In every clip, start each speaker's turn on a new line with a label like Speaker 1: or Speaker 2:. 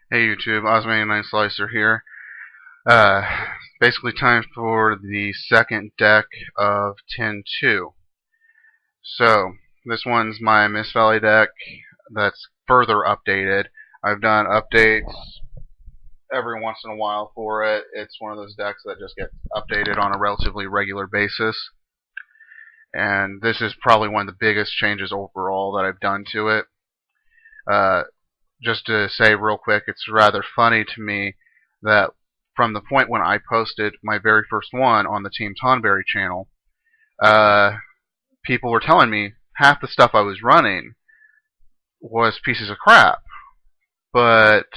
Speaker 1: Hey YouTube, Osman9Slicer here. Uh, Basically time for the second deck of 10-2. So, this one's my Mist Valley deck that's further updated. I've done updates every once in a while for it. It's one of those decks that just gets updated on a relatively regular basis. And this is probably one of the biggest changes overall that I've done to it. Uh, just to say real quick, it's rather funny to me that from the point when I posted my very first one on the Team Tonberry channel, people were telling me half the stuff I was running was pieces of crap. But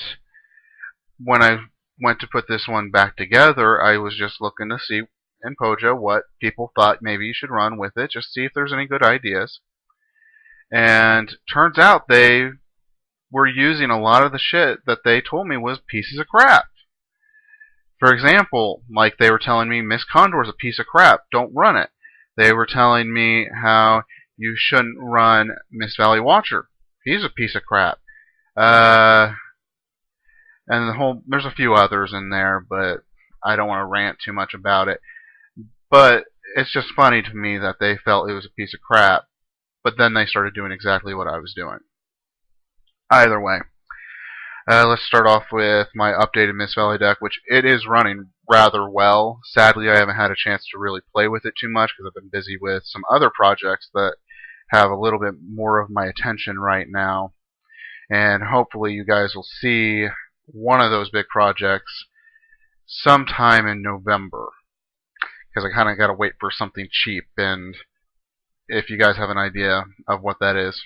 Speaker 1: when I went to put this one back together, I was just looking to see in Pojo what people thought maybe you should run with it, just see if there's any good ideas. And turns out they were using a lot of the shit that they told me was pieces of crap. For example, like they were telling me Miss Condor is a piece of crap, don't run it. They were telling me how you shouldn't run Mist Valley Watcher. He's a piece of crap. And there's a few others in there, but I don't want to rant too much about it. But it's just funny to me that they felt it was a piece of crap, but then they started doing exactly what I was doing. Either way, let's start off with my updated Mist Valley deck, which it is running rather well. Sadly, I haven't had a chance to really play with it too much because I've been busy with some other projects that have a little bit more of my attention right now. And hopefully you guys will see one of those big projects sometime in November, because I kind of got to wait for something cheap. And if you guys have an idea of what that is,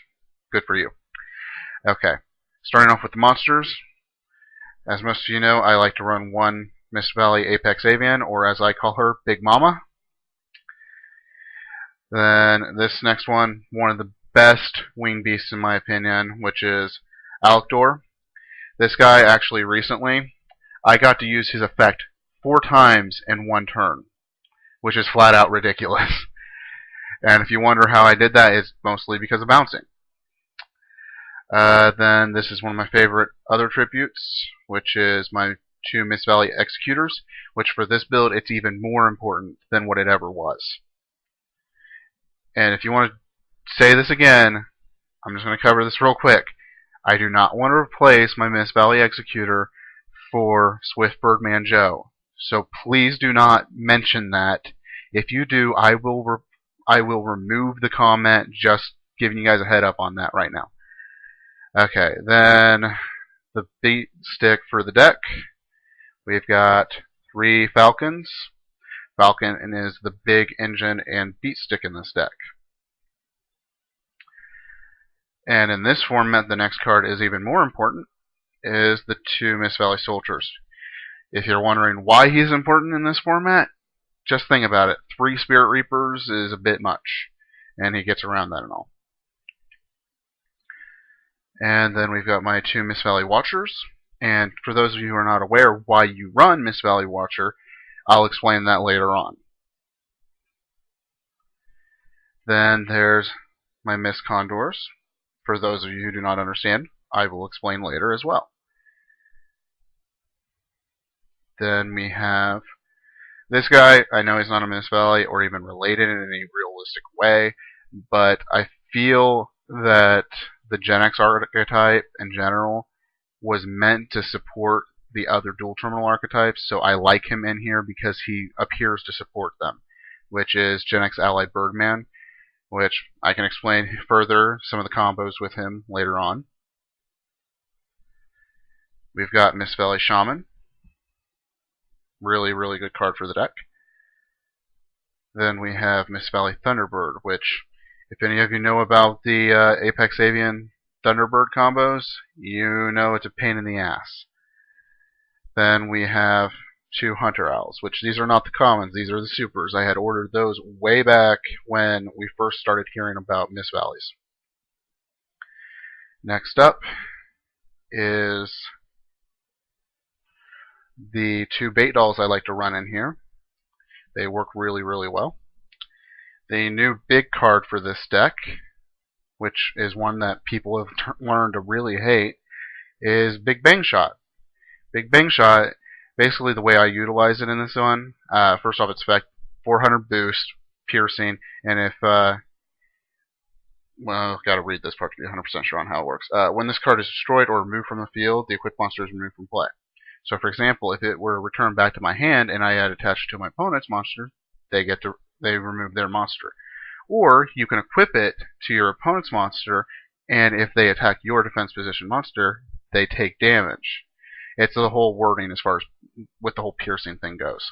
Speaker 1: good for you. Okay, starting off with the monsters. As most of you know, I like to run one Mist Valley Apex Avian, or as I call her, Big Mama. Then this next one of the best wing beasts in my opinion, which is Alcdor. This guy actually recently, I got to use his effect 4 times in one turn, which is flat out ridiculous. And if you wonder how I did that, it's mostly because of bouncing. Then this is one of my favorite other tributes, which is my 2 Mist Valley Executors, which for this build, it's even more important than what it ever was. And if you want to say this again, I'm just going to cover this real quick. I do not want to replace my Mist Valley Executor for Swift Birdman Joe. So please do not mention that. If you do, I will remove the comment, just giving you guys a head up on that right now. Okay, then the beat stick for the deck. We've got 3 Falcons. Falcon is the big engine and beat stick in this deck. And in this format, the next card is even more important, is the 2 Mist Valley Soldiers. If you're wondering why he's important in this format, just think about it. 3 Spirit Reapers is a bit much, and he gets around that and all. And then we've got my 2 Mist Valley Watchers. And for those of you who are not aware why you run Mist Valley Watcher, I'll explain that later on. Then there's my Mist Condors. For those of you who do not understand, I will explain later as well. Then we have this guy. I know he's not a Mist Valley or even related in any realistic way, but I feel that the Genex archetype in general was meant to support the other dual terminal archetypes, so I like him in here because he appears to support them, which is Genex Ally Birdman, which I can explain further some of the combos with him later on. We've got Mist Valley Shaman. Really, really good card for the deck. Then we have Mist Valley Thunderbird, which, if any of you know about the Apex Avian Thunderbird combos, you know it's a pain in the ass. Then we have 2 Hunter Owls, which these are not the commons, these are the supers. I had ordered those way back when we first started hearing about Mist Valleys. Next up is the 2 Bait Dolls I like to run in here. They work really, really well. The new big card for this deck, which is one that people have learned to really hate, is Big Bang Shot. Big Bang Shot, basically the way I utilize it in this one, first off, it's effect 400 boost, piercing, and if, well, gotta read this part to be 100% sure on how it works. When this card is destroyed or removed from the field, the equipped monster is removed from play. So, for example, if it were returned back to my hand and I had attached to my opponent's monster, they remove their monster. Or you can equip it to your opponent's monster, and if they attack your defense position monster, they take damage. It's the whole wording as far as what the whole piercing thing goes.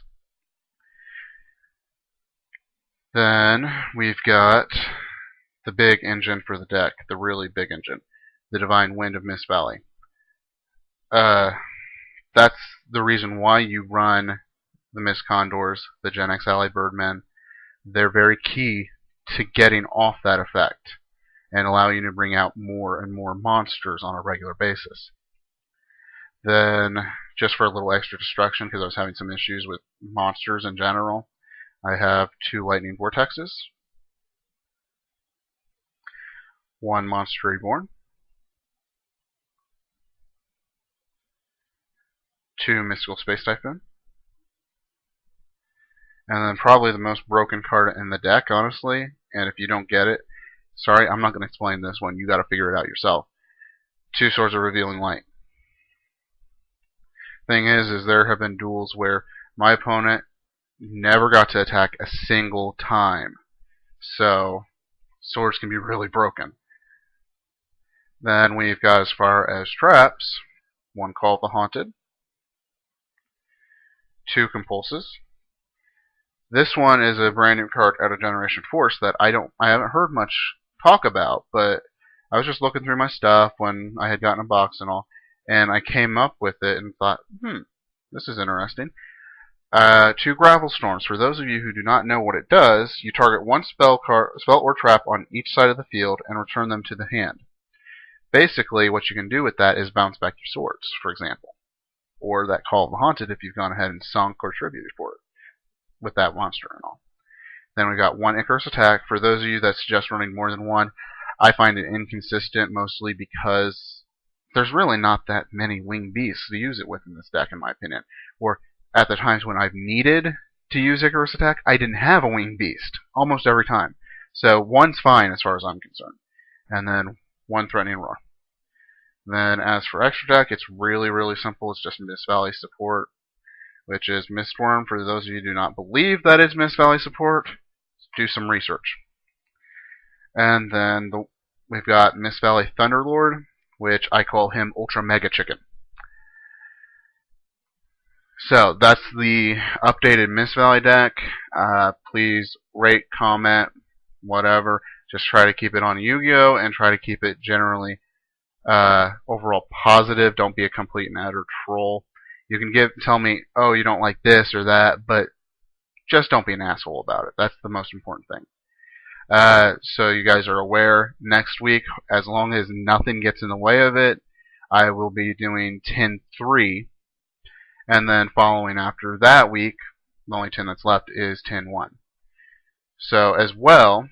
Speaker 1: Then we've got the big engine for the deck, the really big engine, the Divine Wind of Mist Valley. That's the reason why you run the Mist Condors, the Gen X Ally Birdmen. They're very key to getting off that effect and allow you to bring out more and more monsters on a regular basis. Then, just for a little extra destruction, because I was having some issues with monsters in general, I have 2 Lightning Vortexes, 1 Monster Reborn, 2 Mystical Space Typhoon, and then probably the most broken card in the deck, honestly, and if you don't get it, sorry, I'm not going to explain this one, you got to figure it out yourself. 2 Swords of Revealing Light. Thing is there have been duels where my opponent never got to attack a single time. So, swords can be really broken. Then we've got, as far as traps, 1 Call of the Haunted, 2 Compulses. This one is a brand new card out of Generation Force that I haven't heard much talk about, but I was just looking through my stuff when I had gotten a box and all, and I came up with it and thought, this is interesting. 2 Gravel Storms. For those of you who do not know what it does, you target 1 spell or trap on each side of the field and return them to the hand. Basically, what you can do with that is bounce back your swords, for example. Or that Call of the Haunted if you've gone ahead and sunk or tributed for it, with that monster and all. Then we've got 1 Icarus Attack. For those of you that suggest running more than 1, I find it inconsistent, mostly because there's really not that many winged beasts to use it with in this deck, in my opinion. Or at the times when I've needed to use Icarus Attack, I didn't have a winged beast almost every time. So 1's fine as far as I'm concerned. And then 1 Threatening Roar. Then as for extra deck, it's really, really simple. It's just Mist Valley support, which is Mistworm. For those of you who do not believe that it's Mist Valley support, do some research. And then we've got Mist Valley Thunderlord, which I call him Ultra Mega Chicken. So that's the updated Mist Valley deck. Please rate, comment, whatever. Just try to keep it on Yu-Gi-Oh! And try to keep it generally overall positive. Don't be a complete and utter troll. You can tell me, oh, you don't like this or that, but just don't be an asshole about it. That's the most important thing. So you guys are aware, next week, as long as nothing gets in the way of it, I will be doing 10-3. And then following after that week, the only 10 that's left is 10-1. So as well,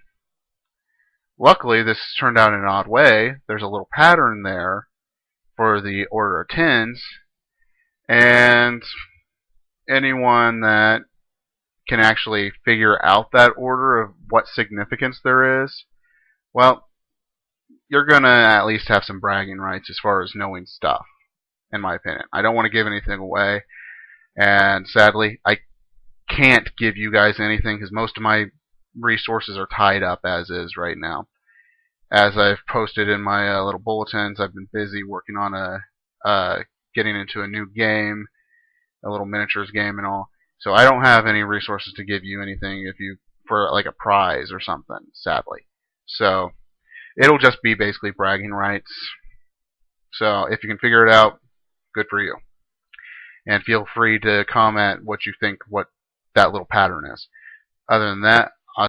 Speaker 1: luckily this turned out in an odd way. There's a little pattern there for the order of 10s. And anyone that can actually figure out that order of what significance there is, well, you're going to at least have some bragging rights as far as knowing stuff, in my opinion. I don't want to give anything away, and sadly, I can't give you guys anything because most of my resources are tied up as is right now. As I've posted in my little bulletins, I've been busy working on getting into a new game, a little miniatures game and all. So I don't have any resources to give you anything for like a prize or something, sadly. So it'll just be basically bragging rights. So if you can figure it out, good for you. And feel free to comment what you think what that little pattern is. Other than that,